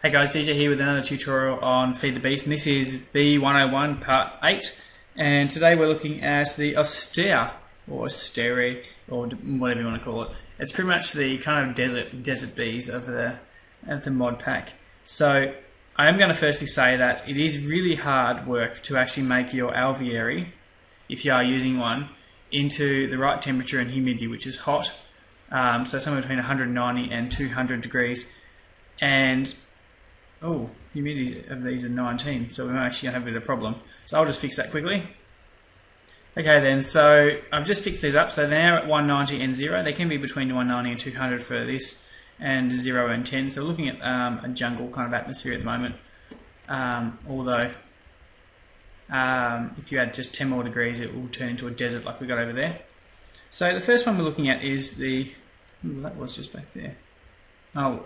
Hey guys, DJ here with another tutorial on Feed the Beast, and this is B101 part 8, and today we're looking at the Austere, or Austere, or whatever you want to call it. It's pretty much the kind of desert bees of the mod pack. So I am going to firstly say that it is really hard work to actually make your alveoli, if you are using one, into the right temperature and humidity, which is hot, so somewhere between 190 and 200 degrees, and humidity of these are 19, so we're actually going to have a bit of a problem. So I'll just fix that quickly. Okay then, so I've just fixed these up, so they're now at 190 and 0. They can be between 190 and 200 for this, and 0 and 10. So we're looking at a jungle kind of atmosphere at the moment. Although, if you add just 10 more degrees, it will turn into a desert like we got over there. So the first one we're looking at is the... that was just back there. Oh...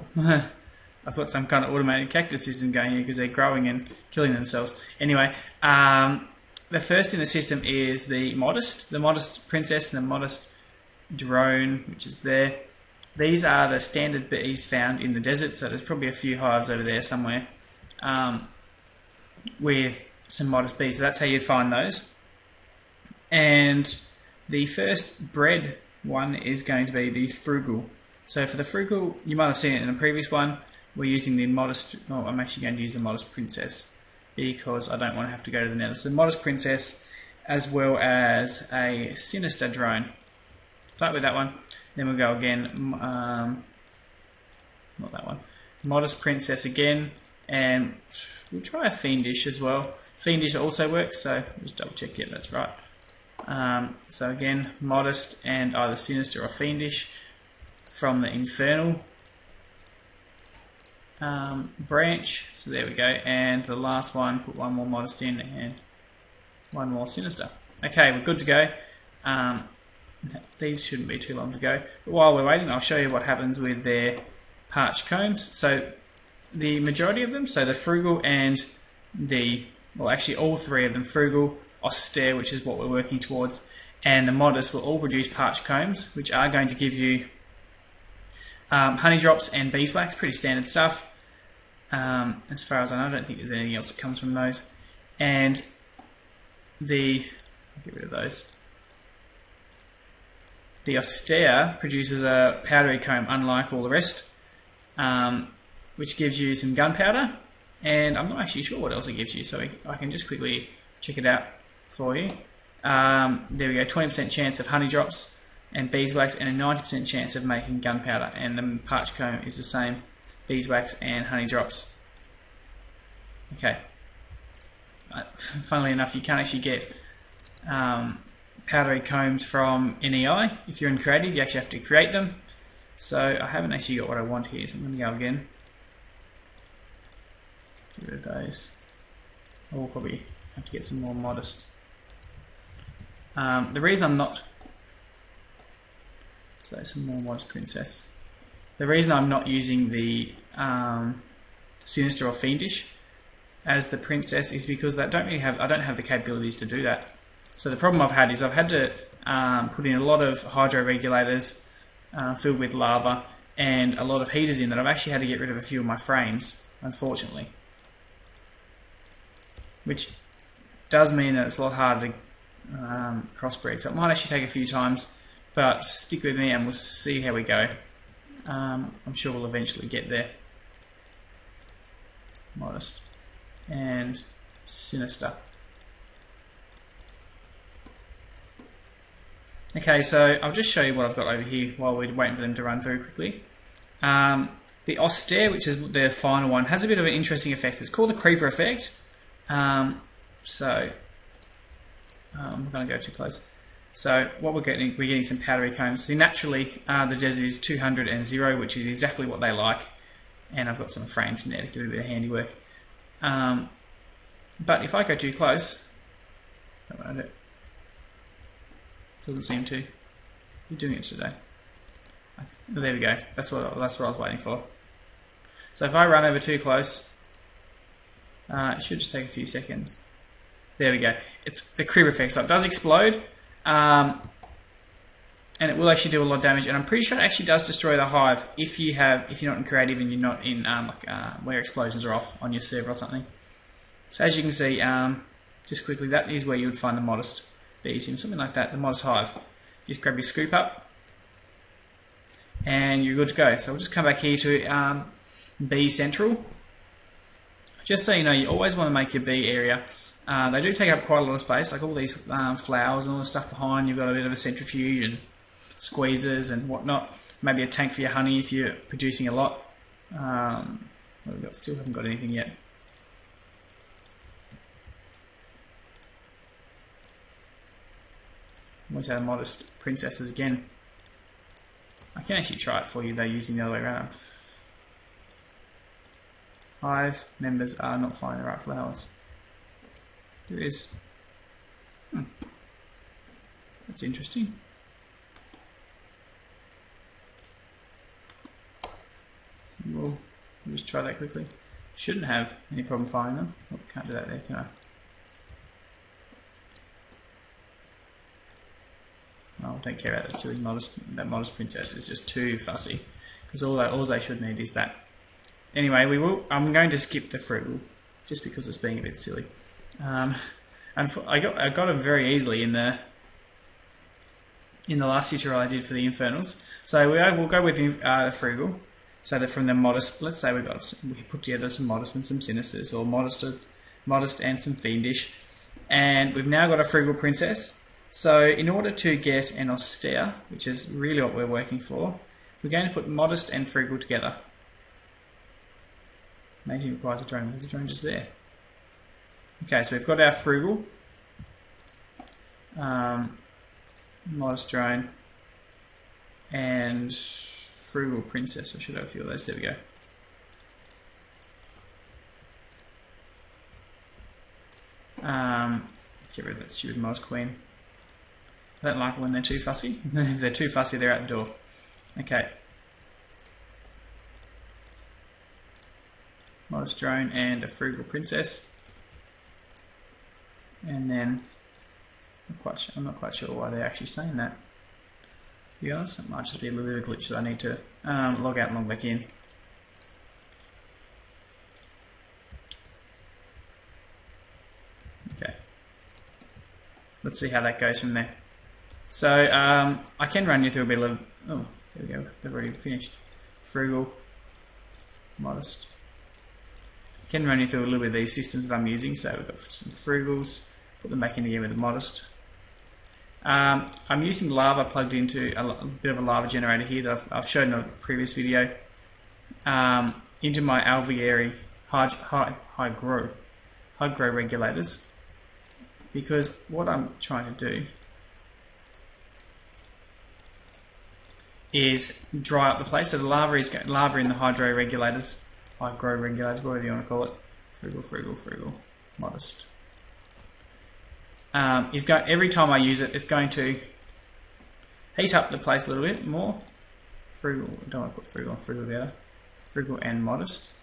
I've got some kind of automated cactus system going here because they're growing and killing themselves. Anyway, the first in the system is the Modest Princess and the Modest Drone, which is there. These are the standard bees found in the desert, so there's probably a few hives over there somewhere with some modest bees. So that's how you'd find those. And the first bred one is going to be the Frugal. So for the Frugal, you might have seen it in a previous one. We're using the Modest, I'm actually going to use the Modest Princess because I don't want to have to go to the nether. So Modest Princess as well as a Sinister Drone. Start with that one, then we'll go again, not that one. Modest Princess again, and we'll try a Fiendish as well. Fiendish also works, so just double check, yeah, that's right. So again, Modest and either Sinister or Fiendish from the Infernal branch, so there we go, and the last one, put one more Modest in and one more Sinister. Okay, we're good to go. These shouldn't be too long to go, but while we're waiting, I'll show you what happens with their parched combs. So the majority of them, so the Frugal and the, well actually all three of them, Frugal, Austere, which is what we're working towards, and the Modest will all produce parched combs, which are going to give you honey drops and beeswax, pretty standard stuff. As far as I know, I don't think there's anything else that comes from those. And I'll get rid of those. The Austere produces a powdery comb, unlike all the rest, which gives you some gunpowder. And I'm not actually sure what else it gives you, so I can just quickly check it out for you. There we go, 20% chance of honey drops and beeswax, and a 90% chance of making gunpowder. And the parched comb is the same, beeswax and honey drops. Okay. Funnily enough, you can't actually get powdery combs from NEI. If you're in creative, you actually have to create them. So I haven't actually got what I want here, so I'm going to go again. Get rid of those. I'll probably have to get some more Modest. The reason I'm not... So some more Modest Princess. The reason I'm not using the Sinister or Fiendish as the Princess is because I don't have the capabilities to do that. So the problem I've had is I've had to put in a lot of hydro regulators filled with lava and a lot of heaters in that I've actually had to get rid of a few of my frames, unfortunately. Which does mean that it's a lot harder to crossbreed. So it might actually take a few times, but stick with me and we'll see how we go. I'm sure we'll eventually get there. Modest and Sinister. Okay, so I'll just show you what I've got over here while we're waiting for them to run very quickly. The Austere, which is the final one, has a bit of an interesting effect. It's called the creeper effect. I'm going to go too close. So what we're getting some powdery combs. See, naturally, the desert is 200 and 0, which is exactly what they like. And I've got some frames in there to give it a bit of handiwork. But if I go too close, doesn't seem to. You're doing it today. There we go. That's what I was waiting for. So if I run over too close, it should just take a few seconds. There we go. It's the creeper effect. So it does explode. And and it will actually do a lot of damage. And I'm pretty sure it actually does destroy the hive if you're not in creative and you're not in where explosions are off on your server or something. So as you can see, just quickly, that is where you would find the modest bees in something like that, the modest hive. Just grab your scoop up, and you're good to go. So we'll just come back here to bee central. Just so you know, you always want to make your bee area. They do take up quite a lot of space, like all these flowers and all the stuff behind. You've got a bit of a centrifuge and squeezers and whatnot. Maybe a tank for your honey if you're producing a lot. Still haven't got anything yet. Always have modest princesses again. I can actually try it for you though using the other way around. Hive members are not finding the right flowers. There is. That's interesting. We'll just try that quickly. Shouldn't have any problem finding them. Oh, can't do that there, can I? Oh, don't care about that silly modest princess. It's just too fussy because all they should need is that. Anyway, I'm going to skip the frugal just because it's being a bit silly. And I got them very easily in the last tutorial I did for the infernals. So we'll go with the frugal. So that from the modest, let's say we put together some modest and some sinisters, or modest and some fiendish, and we've now got a frugal princess. So in order to get an austere, which is really what we're working for, we're going to put modest and frugal together. Mating requires a drone. There's a drone just there. Okay, so we've got our frugal, modest drone, and frugal princess. I should have a few of those. There we go. Get rid of that stupid modest queen. I don't like it when they're too fussy. If they're too fussy, they're out the door. Okay. Modest drone and a frugal princess. And then, I'm not quite sure why they're actually saying that. To be honest, it might just be a little bit of a glitch that I need to log out and log back in. Okay. Let's see how that goes from there. So I can run you through a bit of, oh, there we go, they've already finished. Frugal, modest. I can run you through a little bit of these systems that I'm using. So we've got some frugals, put them back in again with the modest. I'm using lava plugged into a bit of a lava generator here that I've shown in a previous video into my alveoli high grow regulators, because what I'm trying to do is dry up the place. So the lava in the high grow regulators, whatever you want to call it, frugal, modest. Every time I use it, it's going to heat up the place a little bit more. Frugal, I don't want to put frugal together. Frugal and modest.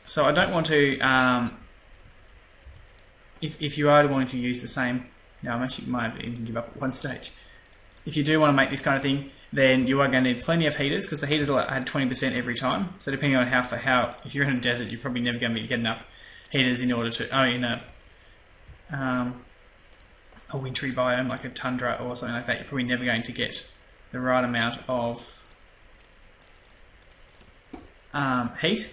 So I don't want to, if you are wanting to use the same, now I actually might even give up at one stage. If you do want to make this kind of thing, then you are going to need plenty of heaters, because the heaters will add 20% every time. So depending on if you're in a desert, you're probably never going to get enough heaters in order to, a wintry biome like a tundra or something like that, you're probably never going to get the right amount of heat.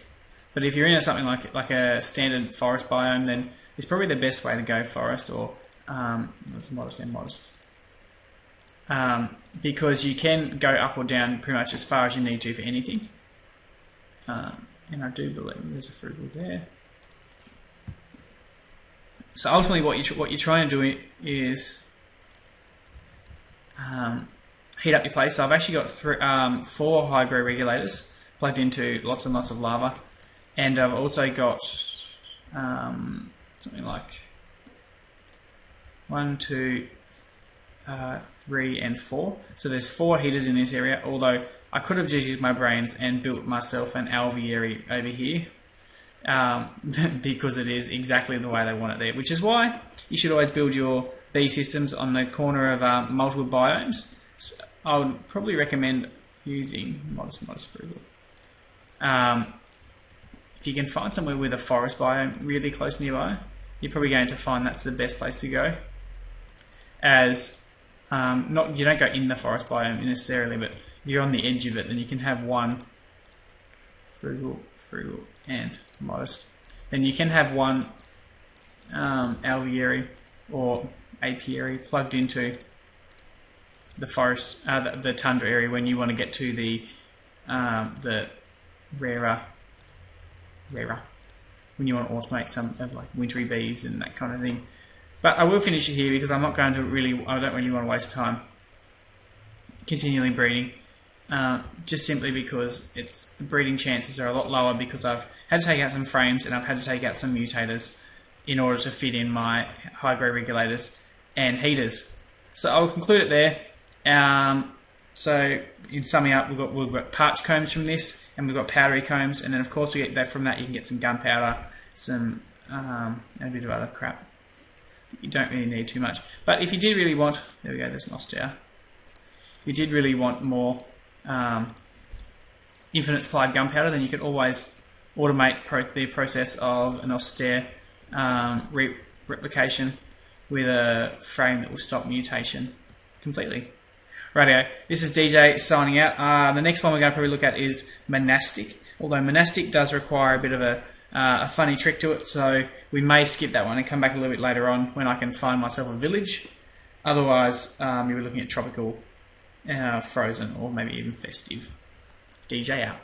But if you're in something like a standard forest biome, then it's probably the best way to go forest, or that's modest and modest. Because you can go up or down pretty much as far as you need to for anything. And I do believe there's a frugal there. So ultimately what you're trying to do is heat up your place. So I've actually got 4 high grow regulators plugged into lots and lots of lava, and I've also got something like 1, 2, 3 and 4. So there's 4 heaters in this area, although I could have just used my brains and built myself an alveoli over here. Because it is exactly the way they want it there, which is why you should always build your bee systems on the corner of multiple biomes, I would probably recommend using Modest, Frugal. If you can find somewhere with a forest biome really close nearby, you're probably going to find that's the best place to go. As you don't go in the forest biome necessarily, but if you're on the edge of it, then you can have one Frugal, and Modest. Then you can have one alveary or apiary plugged into the forest, the tundra area when you want to get to the rarer, when you want to automate some of like wintry bees and that kind of thing. But I will finish it here because I don't really want to waste time continually breeding. Just simply because the breeding chances are a lot lower because I've had to take out some frames and I've had to take out some mutators in order to fit in my high grade regulators and heaters. So I'll conclude it there. So in summing up, we've got parched combs from this, and we've got powdery combs, and then of course we get that from that you can get some gunpowder, some and a bit of other crap. You don't really need too much. But if you did really want, there we go, there's an Austere. If you did really want more infinite supply of gunpowder, then you could always automate the process of an Austere replication with a frame that will stop mutation completely. Rightio, this is DJ signing out. The next one we're going to probably look at is monastic, although monastic does require a bit of a funny trick to it, so we may skip that one and come back a little bit later on when I can find myself a village. Otherwise, you'll be looking at tropical, frozen, or maybe even festive. DJ out.